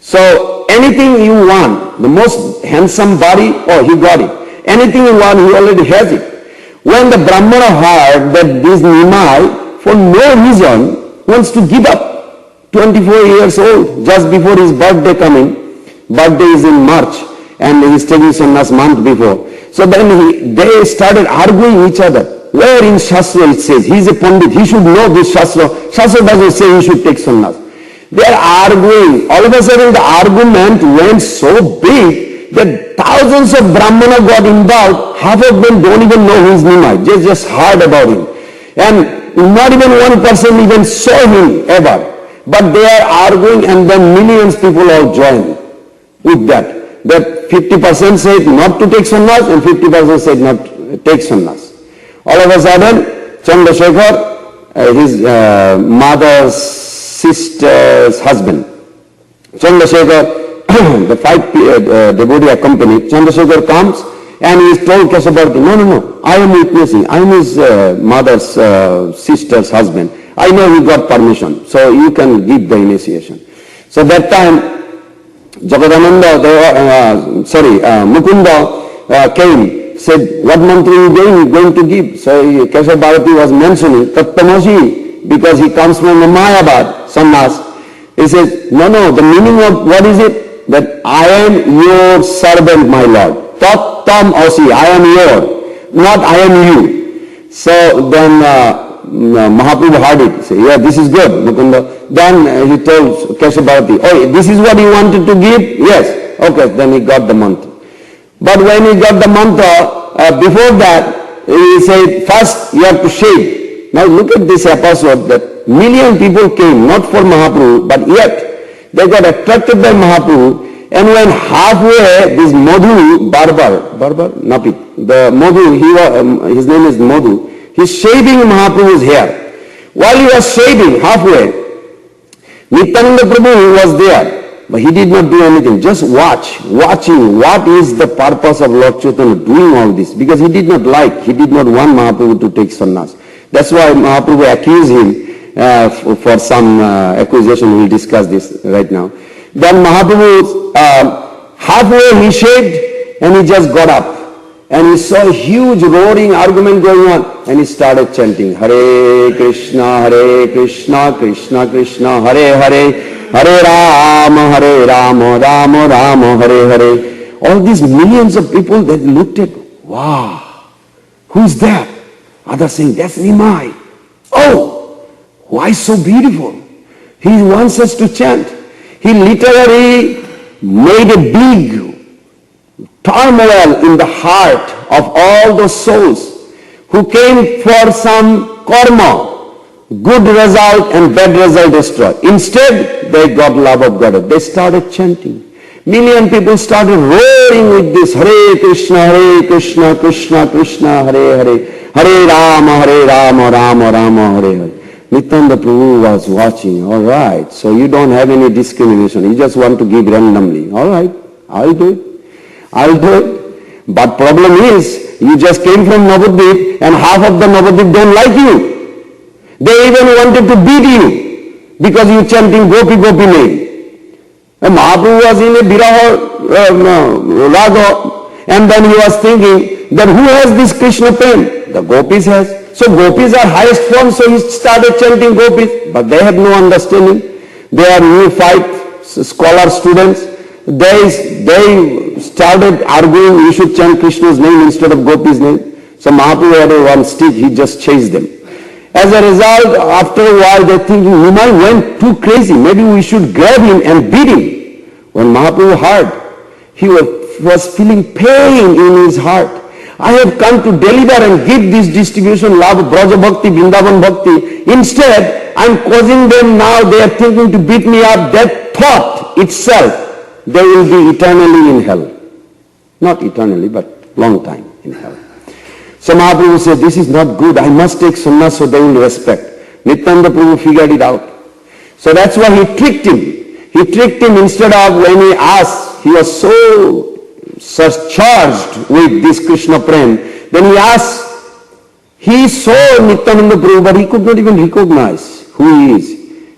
So anything you want, the most handsome body, oh, he got it. Anything you want, he already has it. When the Brahmana heard that this Nimai, for no reason, wants to give up, 24 years old, just before his birthday coming, birthday is in March, and he is taking sannyas month before. So then they started arguing each other. Where in Shastra it says, he is a Pandit, he should know this Shastra. Shastra doesn't say he should take sannyas. They are arguing. All of a sudden the argument went so big that thousands of Brahmana got involved. Half of them don't even know who is Nimai. They just heard about him. And not even one person even saw him ever. But they are arguing, and then millions of people all joined with that. That 50% said not to take sannyas and 50% said not to take sannyas. All of a sudden, Chandrasekhar, his mother's sister's husband, Chandrasekhar, the five devotee accompanied, Chandrasekhar comes and he is told Keshav Bharati, no, I am witnessing, I am his mother's sister's husband. I know he got permission, so you can give the initiation. So that time, Mukunda came, said, what mantra are you going to give? So Keshav Bharati was mentioning Tattamashi, because he comes from the Mayabad, sannyas. He says, no, the meaning of what is it? That I am your servant, my Lord. Tattam Asi, I am your, not I am you. So then Mahaprabhu heard it. He said, yeah, this is good, Mukunda. Then he told Keshav Bharati, oh, this is what you wanted to give? Yes. Okay, then he got the mantra. But when he got the mantra, before that, he said, first you have to shave. Now look at this episode, that million people came, not for Mahaprabhu, but yet they got attracted by Mahaprabhu. And when halfway, this Madhu, Barbar, Napit, the Madhu, his name is Madhu, he's shaving Mahaprabhu's hair. While he was shaving halfway, Nityananda Prabhu was there, but he did not do anything. Just watching what is the purpose of Lord Chaitanya doing all this. Because he did not want Mahaprabhu to take sannyas. That's why Mahaprabhu accused him for some accusation. We'll discuss this right now. Then Mahaprabhu, halfway he shaved and he just got up. And he saw a huge roaring argument going on. And he started chanting, Hare Krishna, Krishna Krishna, Hare Hare, Hare Rama, Rama Rama, Hare Hare. All these millions of people that looked at, wow, who's that? Others saying, that's Nimai. Oh, why so beautiful? He wants us to chant. He literally made a big turmoil in the heart of all those souls who came for some karma, good result and bad result destroyed. Instead, they got love of God. They started chanting. Million people started roaring with this Hare Krishna, Krishna Krishna, Hare Hare, Hare Rama, Rama Rama, Hare Hare. Nityananda Prabhu was watching. All right, so you don't have any discrimination. You just want to give randomly. All right, I'll do it. But problem is, you just came from Navadvip and half of the Navadvip don't like you. They even wanted to beat you because you chanting Gopi name. And Mahaprabhu was in a Viraha Raga, and then he was thinking that who has this Krishna pen? The Gopis has. So Gopis are highest form, so he started chanting Gopis. But they have no understanding. They are neophyte scholar students. They started arguing you should chant Krishna's name instead of Gopi's name. So Mahaprabhu had one stick, he just chased them. As a result, after a while they're thinking, Nimai went too crazy, maybe we should grab him and beat him. When Mahaprabhu heard, he was feeling pain in his heart. I have come to deliver and give this distribution love, Braja Bhakti, Vrindavan Bhakti. Instead, I'm causing them now, they are thinking to beat me up. That thought itself, they will be eternally in hell. Not eternally, but long time in hell. So Mahaprabhu said, this is not good. I must take sannyas so they will respect. Nityananda Prabhu figured it out. So that's why he tricked him. He tricked him instead of when he asked, he was so surcharged with this Krishna Prem. Then he asked, he saw Nityananda Prabhu, but he could not even recognize who he is.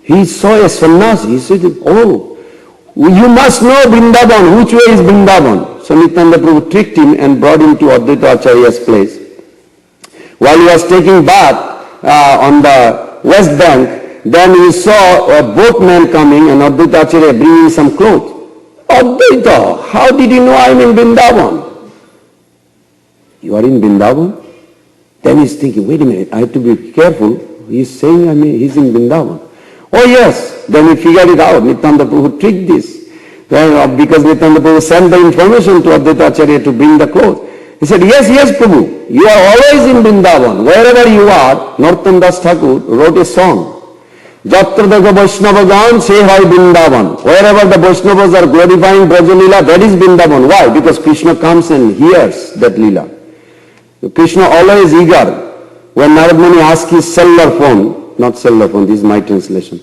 He saw a sannyasi. He said, oh, you must know Vrindavan. Which way is Vrindavan? So Nityananda Prabhu tricked him and brought him to Advaita Acharya's place. While he was taking bath on the west bank, then he saw a boatman coming and Advaita Acharya bringing some clothes. Advaita, how did you know I am in Vrindavan? You are in Vrindavan? Then he's thinking, wait a minute, I have to be careful. He's saying he's in Vrindavan. Oh yes, then he figured it out. Nityananda Prabhu tricked this. Then, because Nityananda Prabhu sent the information to Advaita Acharya to bring the clothes. He said, yes, Prabhu, you are always in Vrindavan. Wherever you are, Narottam Das Thakur wrote a song. Jatra Daga Vaishnavagan Se Hai Vrindavan. Wherever the Vaishnavas are glorifying Braja Leela, that is Vrindavan. Why? Because Krishna comes and hears that Leela. Krishna always eager. When Narad Muni asked his cellular phone, not cellular phone, this is my translation.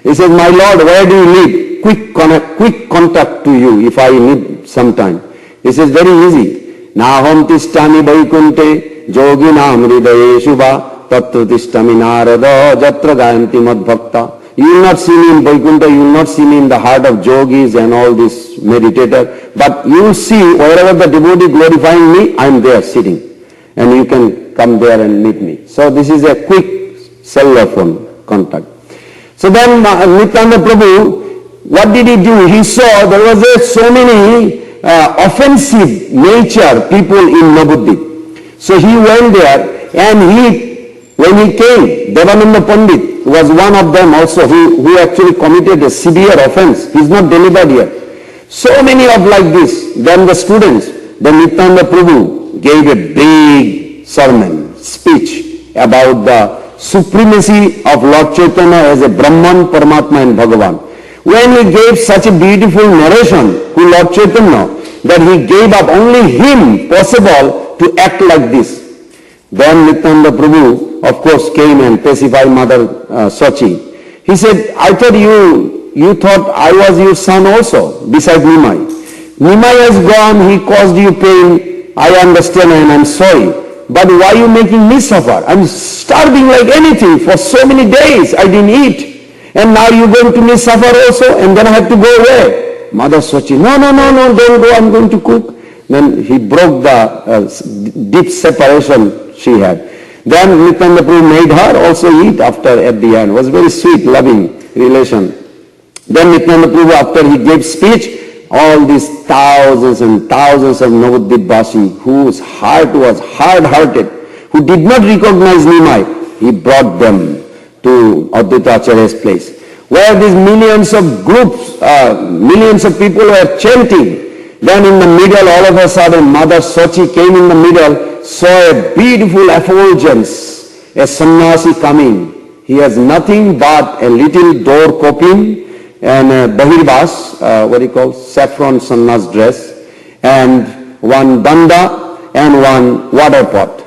He said, my Lord, where do you live? Quick contact to you if I need some time. He says, very easy. Naham tishtami vaikunte yoginam hridayeshu va tatra tishtami narada jatra gayanti mad bhakta. You will not see me in Vaikuntha, you will not see me in the heart of yogis and all this meditator, but you will see wherever the devotee glorifying me, I am there sitting. And you can come there and meet me. So this is a quick cellular phone contact. So then Nityananda Prabhu, what did he do? He saw there was so many offensive nature people in Navadvip. So he went there and when he came, Devananda Pandit was one of them also who actually committed a severe offense. He is not delivered yet. So many of like this. Then the students, then Nityananda Prabhu gave a big sermon, speech about the supremacy of Lord Chaitanya as a Brahman, Paramatma and Bhagavan. when he gave such a beautiful narration to Lord Chaitanya, that he gave up only him possible to act like this. Then Nityananda Prabhu, of course, came and pacified Mother Sachi. He said, I thought you thought I was your son also, beside Nimai. Nimai has gone, he caused you pain, I understand and I'm sorry. But why are you making me suffer? I'm starving like anything for so many days, I didn't eat. And now you're going to me suffer also, and then I have to go away. Mother Sachi, no, don't go, I'm going to cook. Then he broke the deep separation she had. Then Nityananda Prabhu made her also eat after at the end. It was very sweet, loving relation. Then Nityananda Prabhu, after he gave speech, all these thousands and thousands of Navadvipvasi whose heart was hard-hearted, who did not recognize Nimai, he brought them to Advaita Acharya's place, where these millions of groups, millions of people were chanting. Then in the middle, all of a sudden, Mother Sachi came in the middle, saw a beautiful effulgence, a sannyasi coming. He has nothing but a little door coping and a bahirbas, what he calls saffron sannyas dress, and one danda and one water pot.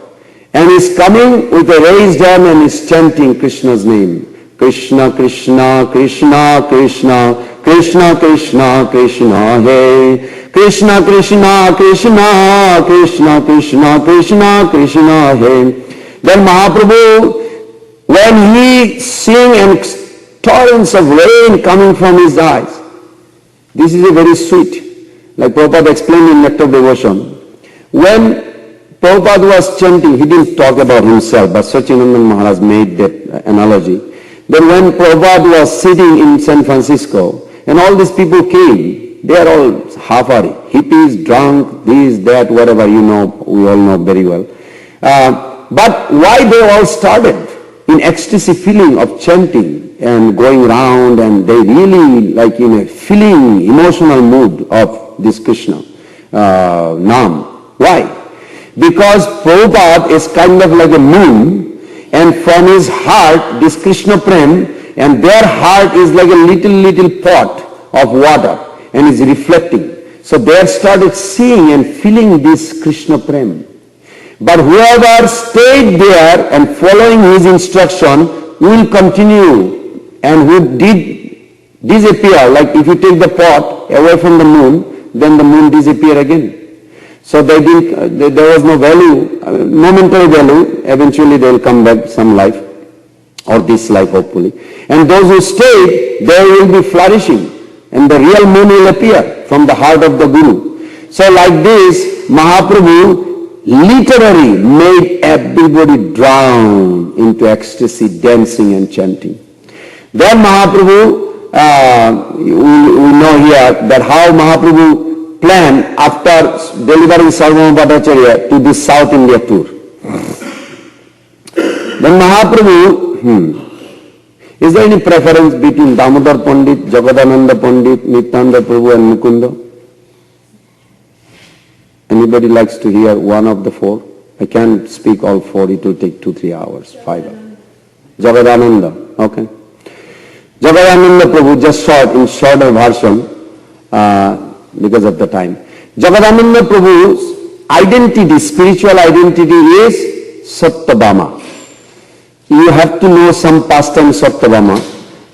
And he's coming with a raised hand and he's chanting Krishna's name. Krishna, Krishna, Krishna, Krishna, Krishna, Krishna, Krishna, hey. Krishna, Krishna, Krishna, Krishna, Krishna, Krishna, Krishna, hey. Then Mahaprabhu, when he sing and torrents of rain coming from his eyes, this is a very sweet, like Prabhupada explained in Nectar of Devotion. When Prabhupada was chanting, he didn't talk about himself, but Sachinandan Maharaj made that analogy. Then when Prabhupada was sitting in San Francisco, and all these people came, they are all half-hearty, hippies, drunk, this, that, whatever, you know, we all know very well. But why they all started in ecstasy feeling of chanting and going around, and they really like in a feeling, emotional mood of this Krishna, Nam. Why? Because Prabhupada is kind of like a moon, and from his heart, this Krishna Prem, and their heart is like a little pot of water, and is reflecting. So they started seeing and feeling this Krishna Prem. But whoever stayed there and following his instruction will continue, and who did disappear, like if you take the pot away from the moon, then the moon disappear again. So they didn't, there was no value, momentary value, eventually they will come back some life, or this life hopefully. And those who stayed, they will be flourishing, and the real moon will appear from the heart of the Guru. So like this, Mahaprabhu literally made everybody drown into ecstasy, dancing and chanting. Then Mahaprabhu, we know here that how Mahaprabhu planned after delivering Sarvabhauma Bhattacharya to this South India tour. Then Mahaprabhu, is there any preference between Damodar Pandit, Jagadananda Pandit, Nityananda Prabhu and Mukunda? Anybody likes to hear one of the four? I can't speak all four, it will take 2-3 hours, 5 hours. Jagadananda, okay. Jagadananda Prabhu, just in shorter version, because of the time. Jagadananda Prabhu's identity, spiritual identity is Satyabhama. You have to know some pastime Satyabhama,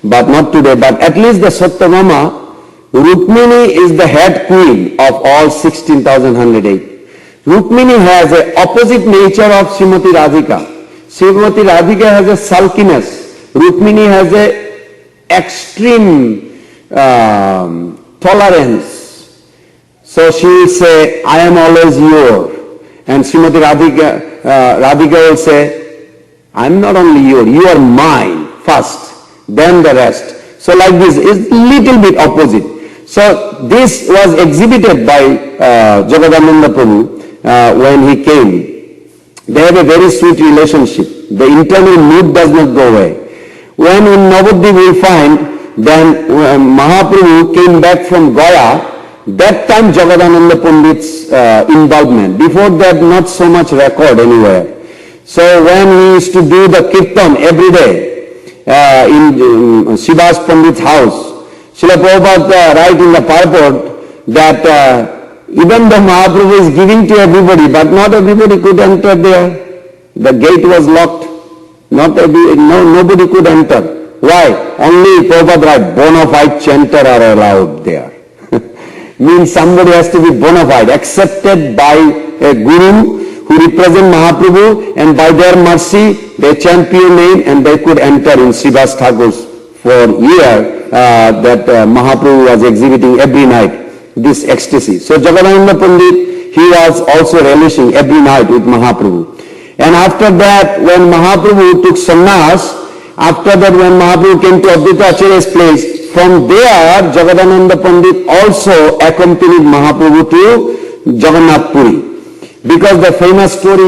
but not today, but at least the Satyabhama, Rukmini is the head queen of all 16,108. Rukmini has an opposite nature of Srimati Radhika. Srimati Radhika has a sulkiness. Rukmini has a extreme tolerance. So she will say, I am always your. And Srimati Radhika will say, I am not only your, you are mine first, then the rest. So like this is little bit opposite. So this was exhibited by Jagadananda Prabhu when he came. They have a very sweet relationship. The internal mood does not go away. When in Navadvip we find, then Mahaprabhu came back from Gaya, that time Jagadananda Pandit's involvement. Before that, not so much record anywhere. So when he used to do the kirtan every day in Srivas Pandit's house, Srila Prabhupada write in the purport that even though Mahaprabhu is giving to everybody, but not everybody could enter there. The gate was locked. Nobody could enter. Why? Only Prabhupada write, bona fide chanter are allowed there. Means somebody has to be bona fide, accepted by a guru who represent Mahaprabhu, and by their mercy they chant pure name and they could enter in Srivas Thakur's for year that Mahaprabhu was exhibiting every night this ecstasy. So Jagadananda Pandit, he was also relishing every night with Mahaprabhu. And after that, when Mahaprabhu took sannyas, after that when Mahaprabhu came to Advaita Acharya's place, from there Jagadananda Pandit also accompanied Mahaprabhu to Jagannath Puri. Because the famous story,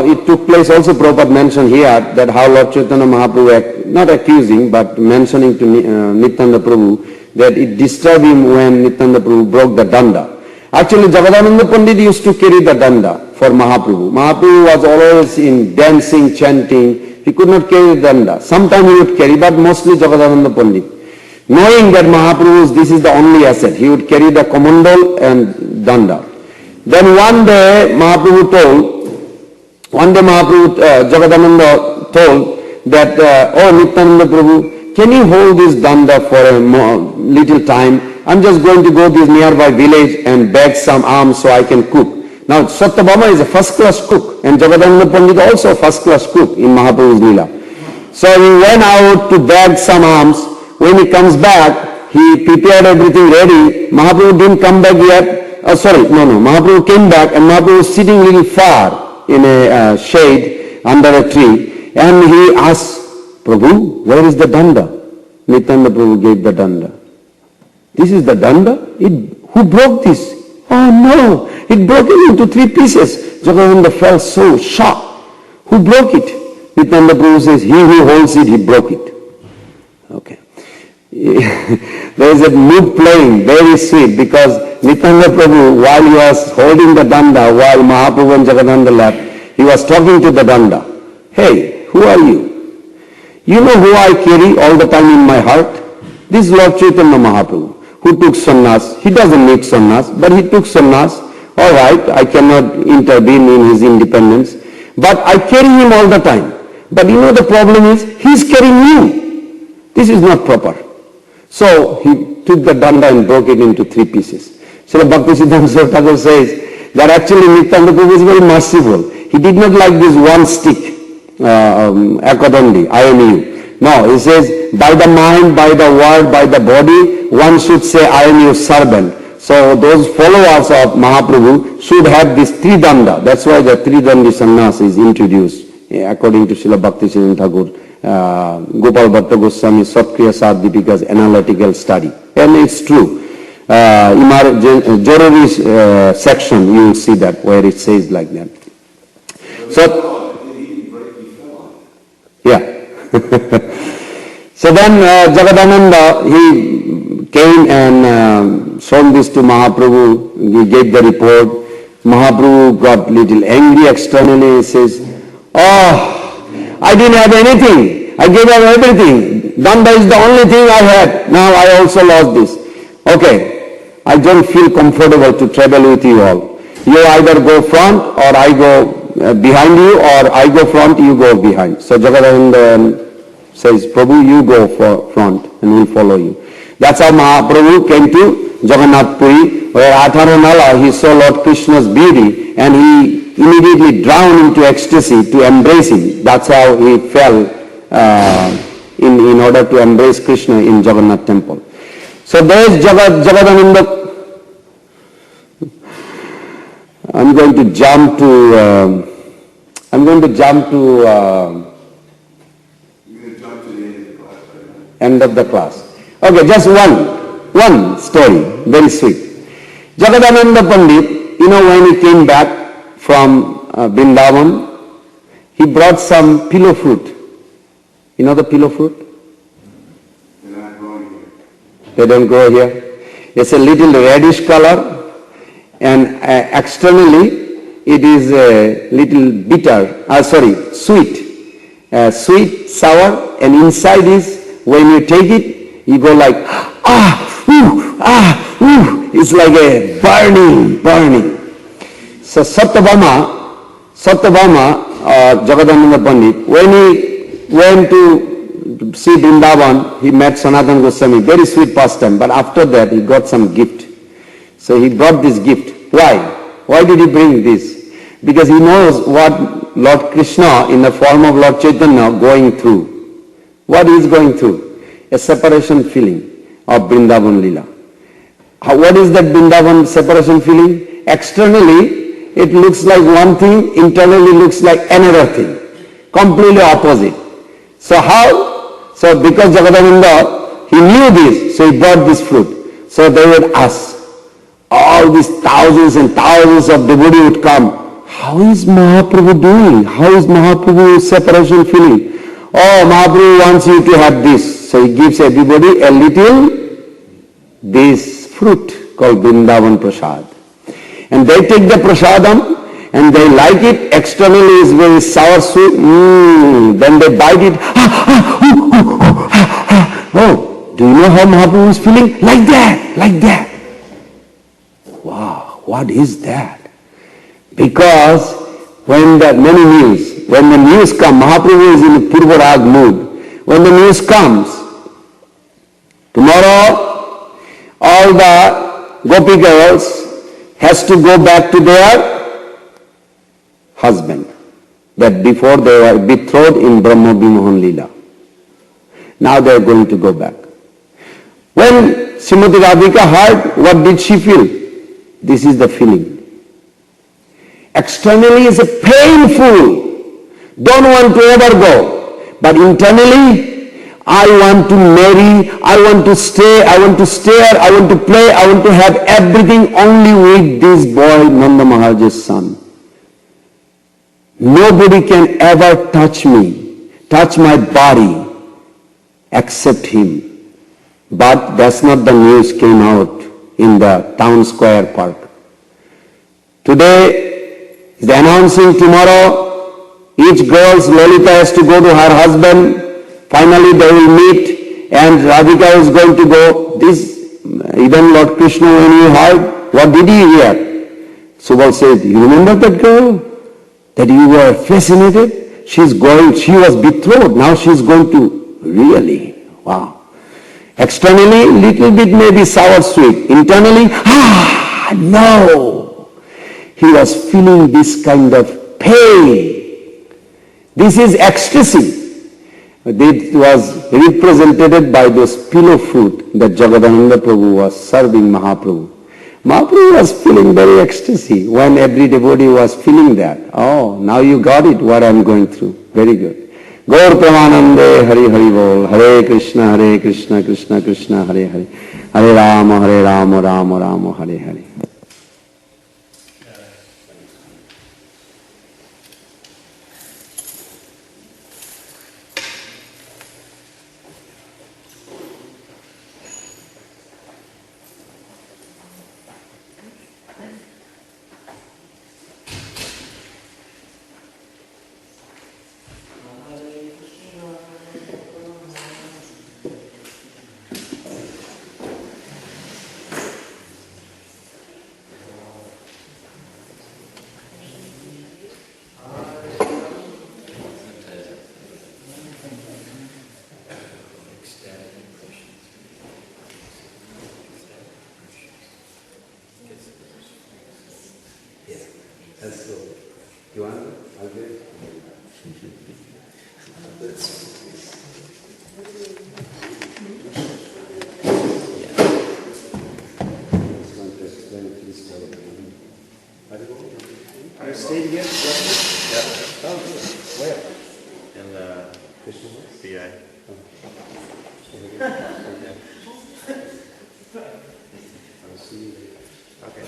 it took place, also Prabhupada mentioned here, that how Lord Chaitanya Mahaprabhu, not accusing, but mentioning to Nityananda Prabhu, that it disturbed him when Nityananda Prabhu broke the danda. Actually, Jagadananda Pandit used to carry the danda for Mahaprabhu. Mahaprabhu was always in dancing, chanting. He could not carry the danda. Sometimes he would carry, but mostly Jagadananda Pandit. Knowing that Mahaprabhu's, this is the only asset, he would carry the komandal and danda. Then one day Jagadananda told that, Nityananda Prabhu, can you hold this danda for a little time? I'm just going to go to this nearby village and beg some alms so I can cook. Now, Satyabhama is a first-class cook, and Jagadananda Pandit also a first-class cook in Mahaprabhu's Leela. So he went out to beg some alms. When he comes back, he prepared everything ready. Mahaprabhu didn't come back yet. Mahaprabhu came back, and Mahaprabhu was sitting a little far in a shade under a tree, and he asked, Prabhu, where is the danda? Nityananda Prabhu gave the danda. This is the danda? Who broke this? Oh no, it broke it into 3 pieces. Jagadananda felt so shocked. Who broke it? Nityananda Prabhu says, he who holds it, he broke it. Okay. There is a mood playing, very sweet, because Nityananda Prabhu, while he was holding the danda, while Mahaprabhu and Jagadananda left, he was talking to the danda. Hey, who are you? You know who I carry all the time in my heart? This Lord Chaitanya Mahaprabhu, who took sannyas. He doesn't need sannyas, but he took sannyas. All right, I cannot intervene in his independence, but I carry him all the time. But the problem is, he's carrying you. This is not proper. So he took the danda and broke it into 3 pieces. So Bhaktisiddhanta Saraswati Thakur says that actually Nityananda Prabhu is very merciful. He did not like this one stick, akadandi, IMU. No, he says, by the mind, by the word, by the body, one should say, I am your servant. So those followers of Mahaprabhu should have this 3 danda. That's why the 3 dandi sannyas is introduced, according to Srila Bhaktisiddhanta Thakur. Gopal Bhatta Goswami Satkriya Sadipika's analytical study. And it's true. Jorori's section, you will see that, where it says like that. So, yeah. So then Jagadananda, he came and shown this to Mahaprabhu. He gave the report. Mahaprabhu got little angry externally. He says, I didn't have anything. I gave up everything. Danda is the only thing I had. Now I also lost this. Okay, I don't feel comfortable to travel with you all. You either go front or I go behind you, or I go front, you go behind. So Jagadananda says, Prabhu, you go for front and we'll follow you. That's how Mahaprabhu came to Jagannath Puri, where Atharanala, he saw Lord Krishna's beauty and he immediately drowned into ecstasy to embrace him. That's how he fell in order to embrace Krishna in Jagannath temple. So there is Jagadananda. I'm going to jump to end of the class. Okay, just one story, very sweet. Jagadananda Pandit, when he came back from Vrindavan, he brought some pillow fruit. You know the pillow fruit? They're not growing here. They don't grow here. It's a little reddish color, and externally it is a little bitter, sweet. Sweet, sour, and inside is, when you take it, you go like, it's like a burning. So Satyabhama, Jagadananda Pandit, when he went to see Vrindavan, he met Sanatana Goswami, very sweet pastime, but after that he got some gift. So he brought this gift. Why? Why did he bring this? Because he knows what Lord Krishna in the form of Lord Chaitanya going through. What he is going through? A separation feeling of Vrindavan Leela. What is that Vrindavan separation feeling? Externally, it looks like one thing, internally looks like another thing. Completely opposite. So how? So because Jagadananda, he knew this, so he brought this fruit. So they would ask, all these thousands and thousands of devotees would come, how is Mahaprabhu doing? How is Mahaprabhu's separation feeling? Oh, Mahaprabhu wants you to have this. So he gives everybody a little, this fruit called Vrindavan Prasad. And they take the prasadam and they like it. Externally is very sour sweet. Then they bite it. Oh, do you know how Mahaprabhu is feeling? Like that. Wow, what is that? Because when the news comes, Mahaprabhu is in a Purvarag mood. When the news comes, tomorrow all the gopi girls has to go back to their husband. That before they were betrothed in Brahma Vimohan Leela. Now they are going to go back. When Srimati Radhika heard, what did she feel? This is the feeling. Externally is a painful. Don't want to ever go. But internally, I want to marry, I want to stay, I want to stare, I want to play, I want to have everything only with this boy, Nanda Maharaj's son. Nobody can ever touch me, touch my body, except him. But that's not the news came out in the town square park. Today, the announcing tomorrow, each girl's Lolita has to go to her husband. Finally they will meet and Radhika is going to go. This, even Lord Krishna when he heard, what did he hear? Subal said, you remember that girl? That you were fascinated? She's going, she was betrothed, now she's going to, really, wow. Externally, little bit maybe sour sweet. Internally, no. He was feeling this kind of pain. This is ecstasy. It was represented by those pillow food that Jagadananda Prabhu was serving Mahaprabhu. Mahaprabhu was feeling very ecstasy when every devotee was feeling that. Oh, now you got it, what I'm going through. Very good. Gaur Pramanande Hari Hari Bol. Hare Krishna, Krishna Krishna, Hare Hare. Hare Rama, Rama, Hare Hare. Let's go. You want it? I'll get it. Are you staying here? Yeah. Oh, good. Where? In the BI. I'll see you later. Okay.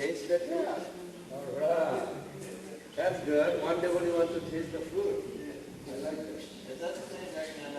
taste that? Yeah. All right. That's good. One devotee wants to taste the fruit. I like that. Is that the same right now?